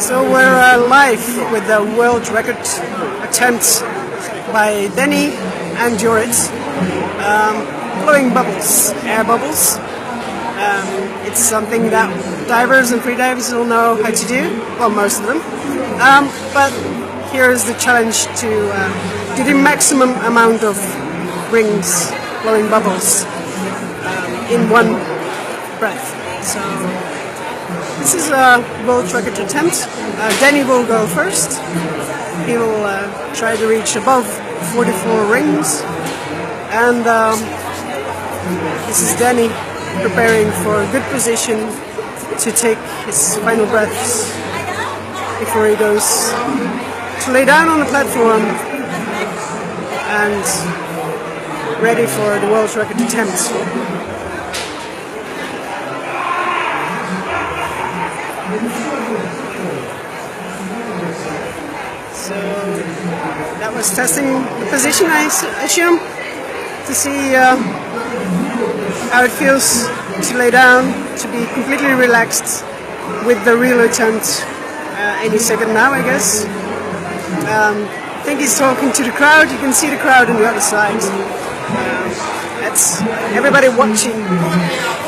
So we're live with the world record attempt by Danny and Jorrit, blowing bubbles, air bubbles. It's something that divers and freedivers all know how to do, well, most of them. But here's the challenge to do the maximum amount of rings, blowing bubbles, in one breath. So this is a world record attempt. Danny will go first. He will try to reach above 44 rings. And this is Danny preparing for a good position to take his final breaths before he goes to lay down on the platform and ready for the world record attempt. So that was testing the position, I assume, to see how it feels to lay down, to be completely relaxed with the real attempt any second now, I guess. I think he's talking to the crowd. You can see the crowd on the other side. That's everybody watching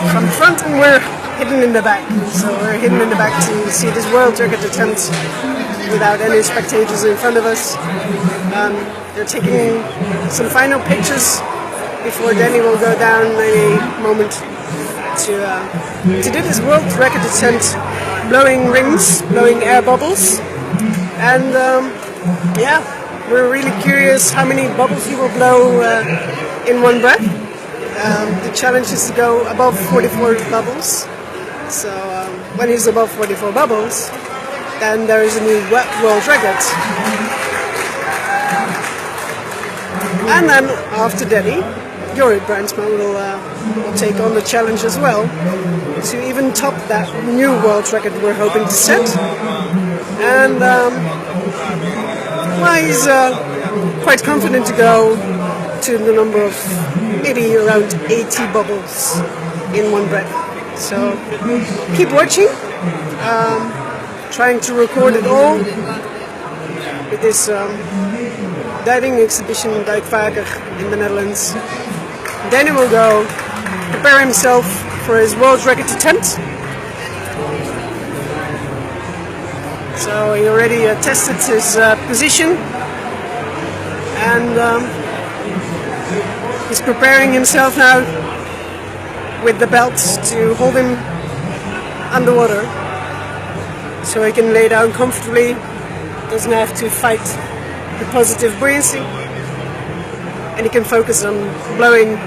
from the front, and we're hidden in the back. So we're hidden in the back to see this world record attempt without any spectators in front of us. They're taking some final pictures before Danny will go down any moment to do this world record attempt, blowing rings, blowing air bubbles. And yeah, we're really curious how many bubbles he will blow in one breath. The challenge is to go above 44 bubbles. So when he's above 44 bubbles, then there is a new world record. And then after Danny, Jorrit Bruinsma will take on the challenge as well to even top that new world record we're hoping to set. And well, he's quite confident to go to the number of maybe around 80 bubbles in one breath. So keep watching, trying to record it all with this diving exhibition Duikvaker in the Netherlands. Danny will go prepare himself for his world record attempt. So he already tested his position, and he's preparing himself now with the belt to hold him underwater so he can lay down comfortably, doesn't have to fight the positive buoyancy, and he can focus on blowing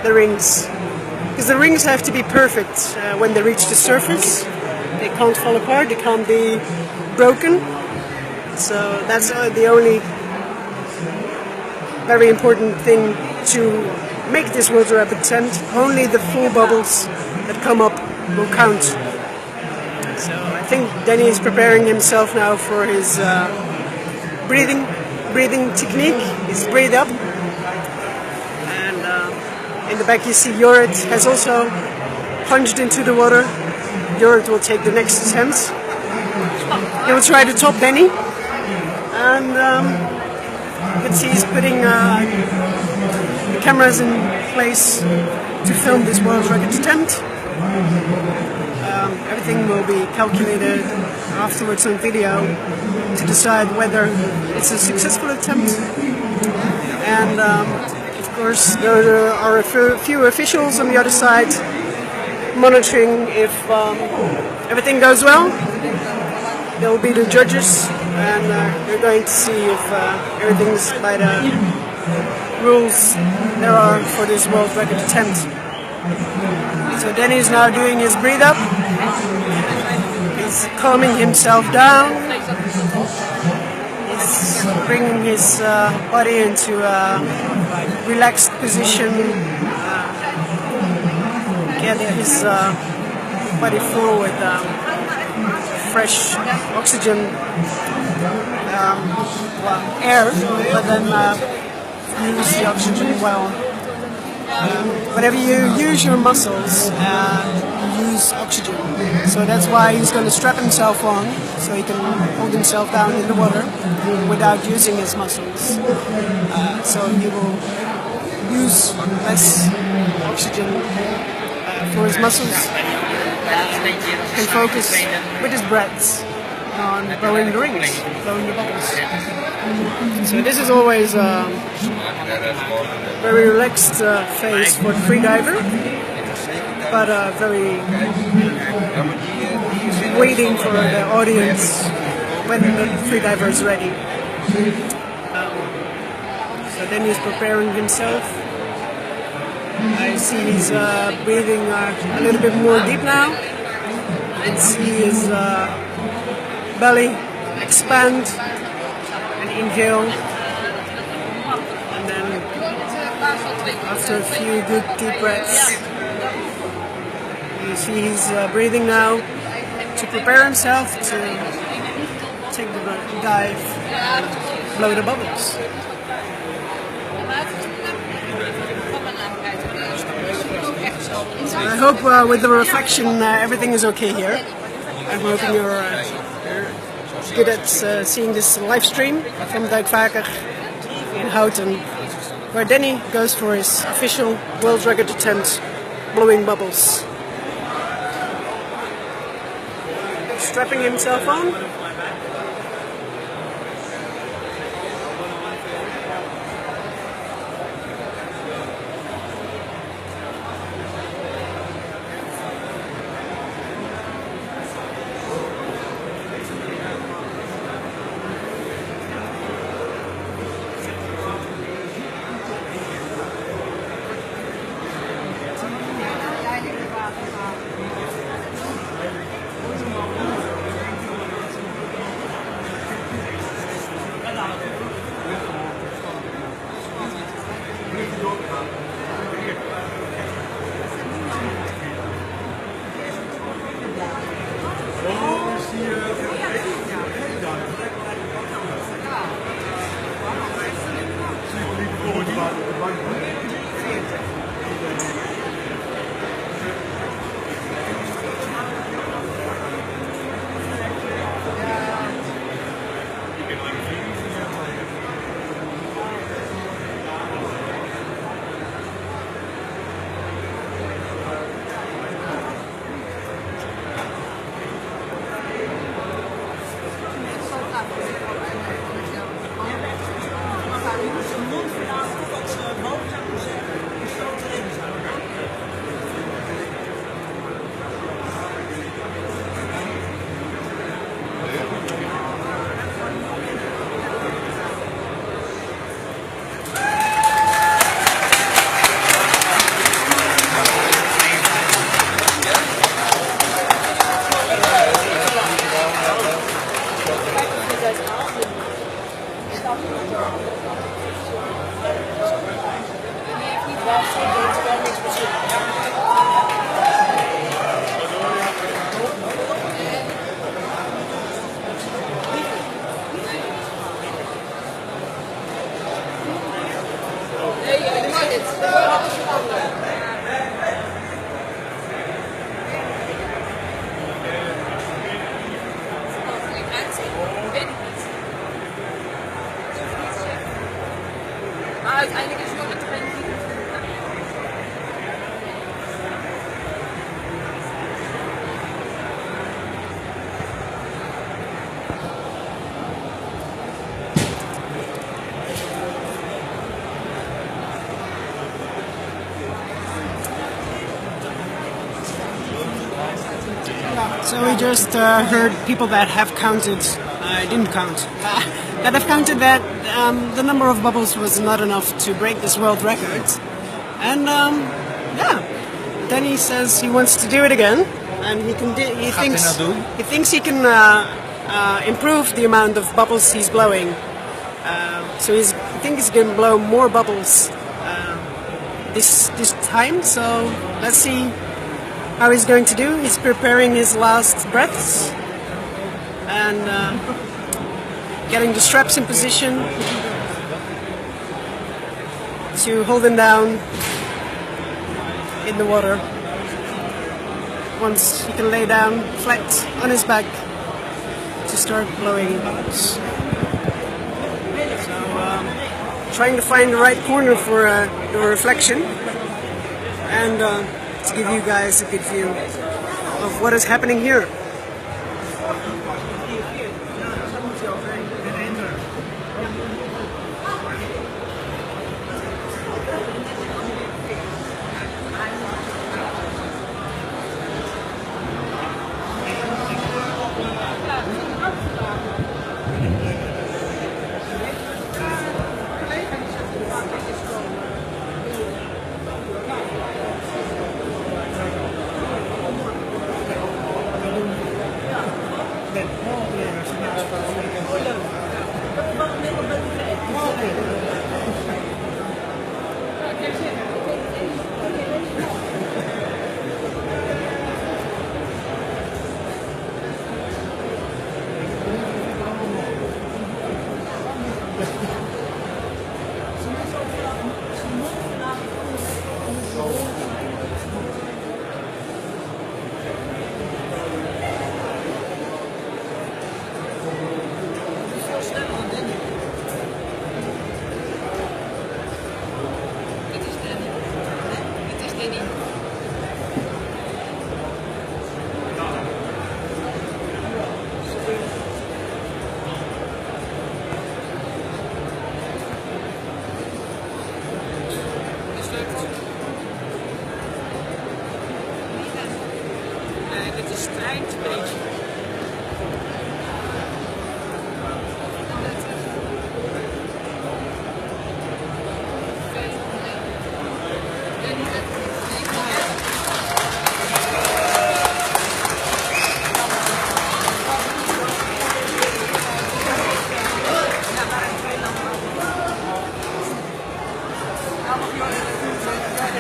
the rings, because the rings have to be perfect when they reach the surface. They can't fall apart, they can't be broken. So that's the only very important thing to make this world record attempt. Only the full bubbles that come up will count. So I think Danny is preparing himself now for his breathing technique. He's breathed up. And in the back you see Jorrit has also plunged into the water. Jorrit will take the next attempt. He will try to top Danny. And you can see he's putting the cameras in place to film this world record attempt. Everything will be calculated afterwards on video to decide whether it's a successful attempt. And of course there are a few officials on the other side monitoring if everything goes well. They'll be the judges and we're going to see if everything's by the rules there are for this world record attempt. So Danny's now doing his breathe up. He's calming himself down. He's bringing his body into a relaxed position. Get his body full with fresh oxygen, air, but then use the oxygen well. Whenever you use your muscles, you use oxygen. So that's why he's going to strap himself on, so he can hold himself down in the water without using his muscles. So he will use less oxygen for his muscles and focus with his breaths on blowing the rings, blowing the bubbles. So this is always a very relaxed phase for the freediver, but very waiting for the audience when the freediver is ready. So then he's preparing himself. I see he's breathing a little bit more deep now. You can see his belly expand and inhale, and then after a few good deep breaths, you see he's breathing now to prepare himself to take the dive and blow the bubbles. I hope with the reflection everything is okay here. I'm hoping you're good at seeing this live stream from Duikvaker in Houten, where Danny goes for his official world record attempt, blowing bubbles. Strapping himself on. Uiteindelijk is het gewoon met So we just heard people that have counted I didn't count. But I've counted that the number of bubbles was not enough to break this world record. And yeah, then he says he wants to do it again, and he thinks he can improve the amount of bubbles he's blowing. So I think he's going to blow more bubbles this time. So let's see how he's going to do. He's preparing his last breaths and getting the straps in position to hold him down in the water. Once he can lay down flat on his back to start blowing bubbles. So trying to find the right corner for the reflection and to give you guys a good view of what is happening here.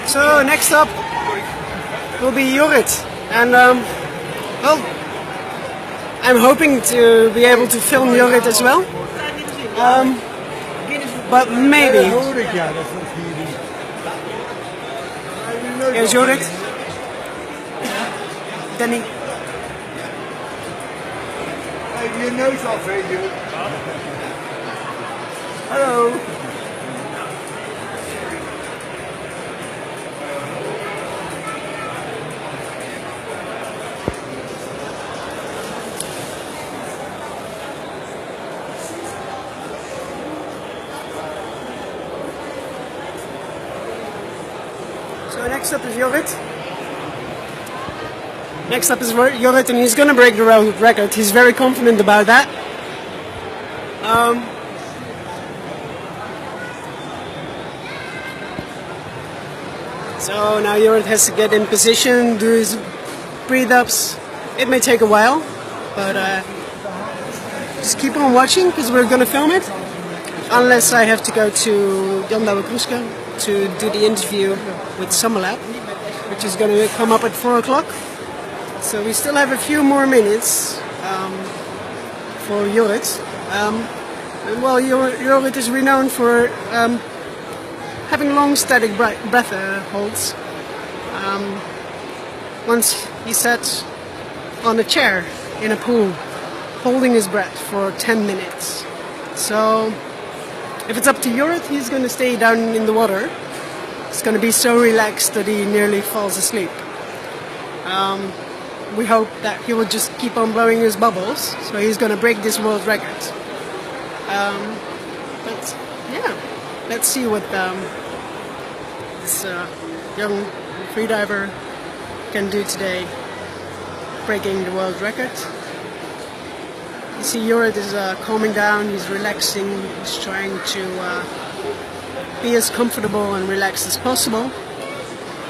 So next up will be Jorrit, and well, I'm hoping to be able to film Jorrit as well, but maybe. Here's Jorrit. Danny. Hey, your nose off here, you. Hello. So next up is Jorrit. Next up is Jorrit, and he's gonna break the world record. He's very confident about that. So now Jorrit has to get in position, do his breathe-ups. It may take a while, but just keep on watching because we're gonna film it. Unless I have to go to Duikvaker to do the interview with Summerlab, which is going to come up at 4 o'clock. So we still have a few more minutes for Jorrit. And well, Jorrit is renowned for having long static breath holds. Once he sat on a chair in a pool, holding his breath for 10 minutes. So if it's up to Jorrit, he's going to stay down in the water. He's going to be so relaxed that he nearly falls asleep. We hope that he will just keep on blowing his bubbles, so he's going to break this world record. But yeah, let's see what this young freediver can do today, breaking the world record. You see Jorrit is calming down, he's relaxing, he's trying to be as comfortable and relaxed as possible,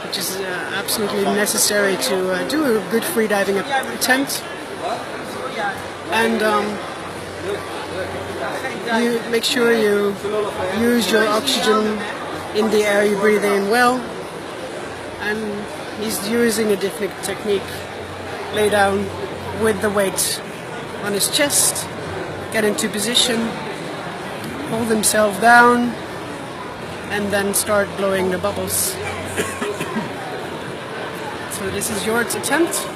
which is absolutely necessary to do a good freediving attempt. And you make sure you use your oxygen in the air you breathe in well. And he's using a different technique. Lay down with the weight on his chest, get into position, hold himself down, and then start blowing the bubbles. So this is Jorrit's attempt.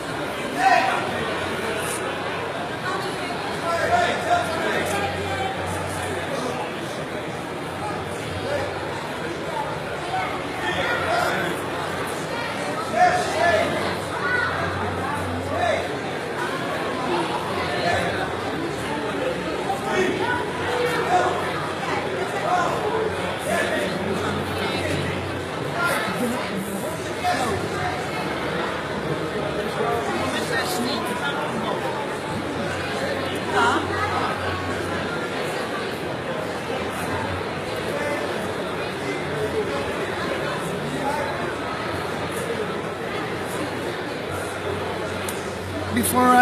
Before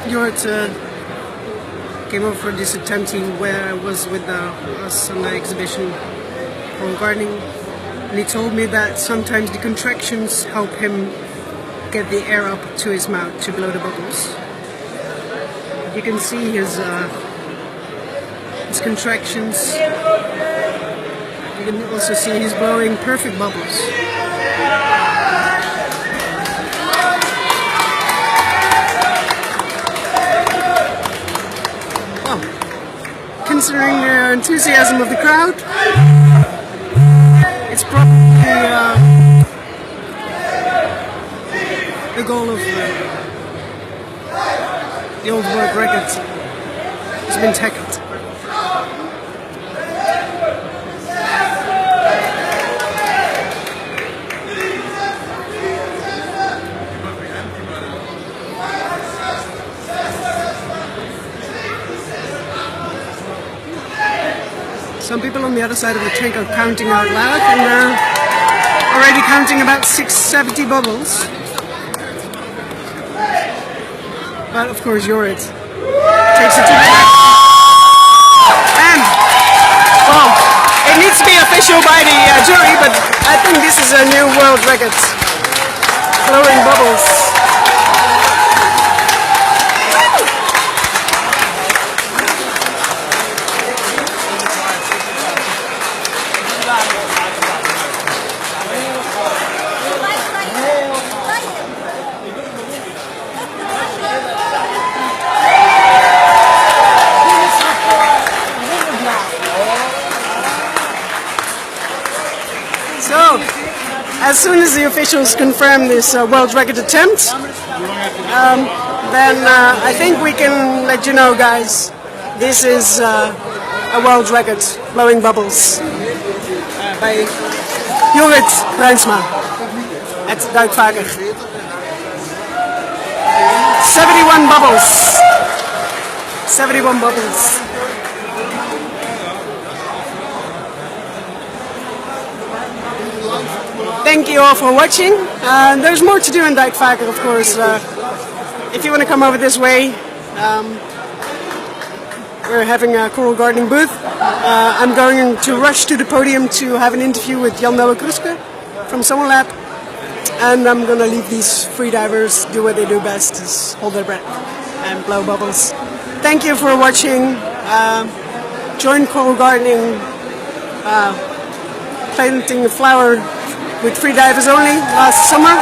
Jorrit came over for this attempt, he was with us on the exhibition for gardening, and he told me that sometimes the contractions help him get the air up to his mouth to blow the bubbles. You can see his contractions. You can also see he's blowing perfect bubbles. Considering the enthusiasm of the crowd, it's probably the goal of the old world record has been tackled. Some people on the other side of the tank are counting out loud, and already counting about 670 bubbles. But of course Jorrit takes it to the back. And, well, it needs to be official by the jury, but I think this is a new world record. Blowing bubbles. So, as soon as the officials confirm this world record attempt, then I think we can let you know, guys, this is a world record, blowing bubbles, by Jorrit Bruinsma at Duikvaker. 71 bubbles. 71 bubbles. Thank you all for watching. There's more to do in Duikvaker, of course. If you want to come over this way, we're having a coral gardening booth. I'm going to rush to the podium to have an interview with Jan Kruske from Summer Lab, and I'm going to leave these freedivers do what they do best, is hold their breath and blow bubbles. Thank you for watching. Join coral gardening, planting a flower with freedivers only last summer,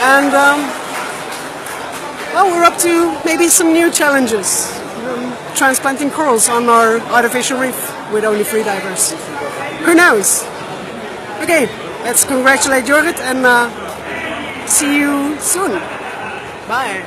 and well, we're up to maybe some new challenges, transplanting corals on our artificial reef with only freedivers. Who knows? Okay, let's congratulate Jorrit and see you soon. Bye.